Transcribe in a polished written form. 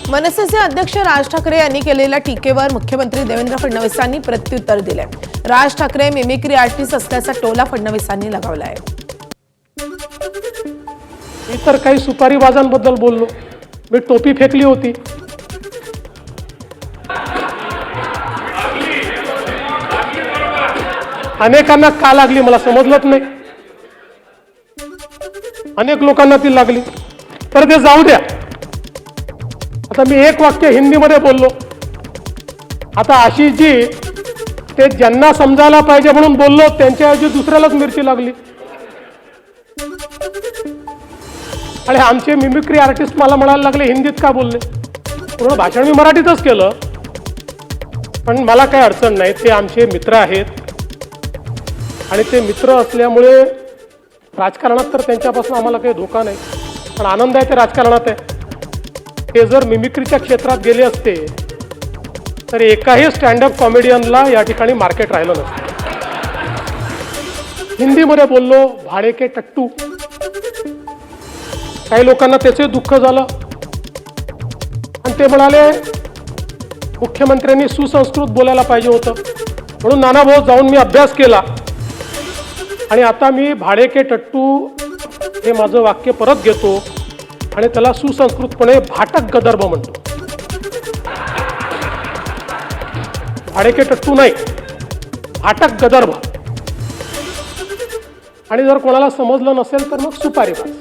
मनसेचे अध्यक्ष राज ठाकरे यांनी केलेल्या टीकेवर मुख्यमंत्री देवेंद्र फडणवीसांनी प्रत्युत्तर दिले। राज ठाकरे मिमिक्री आर्टिस्ट असल्याचा टोला फडणवीसांनी लगावलाय। इतर काही सुपारीबाजांबद्दल बोललो, मी टोपी फेकली होती। अनेकांना का लागली मला समजलंच नाही, अनेक लोकांना ती लागली, तर ते जाऊ द्या। आता मी एक वाक्य हिंदीमध्ये बोललो, आता आशिषजी ते ज्यांना समजायला पाहिजे म्हणून बोललो त्यांच्याऐवजी दुसऱ्यालाच मिरची लागली। आणि आमचे मिमिक्री आर्टिस्ट मला म्हणायला लागले हिंदीत का बोलले, पूर्ण भाषण मी मराठीतच केलं, पण मला काही अडचण नाही, ते आमचे मित्र आहेत आणि ते मित्र असल्यामुळे राजकारणात तर त्यांच्यापासून आम्हाला काही धोका नाही, पण आनंद आहे ते राजकारणात आहे। ते जर मिमिक्रीच्या क्षेत्रात गेले असते तर एकाही स्टँडअप कॉमेडियनला या ठिकाणी मार्केट राहिलं नसतं। हिंदीमध्ये बोललो, भाडे के टट्टू, काही लोकांना त्याचे दुःख झालं आणि ते म्हणाले मुख्यमंत्र्यांनी सुसंस्कृत बोलायला पाहिजे होतं, म्हणून नानाभाऊ जाऊन मी अभ्यास केला आणि आता मी भाडे के टट्टू हे माझं वाक्य परत घेतो आणि त्याला सुसंस्कृतपणे भाटक गदर्भ म्हणतो। भाडे के टट्टू नाही, भाटक गदर्भ। आणि जर कोणाला समजलं नसेल तर मग सुपारीबाज।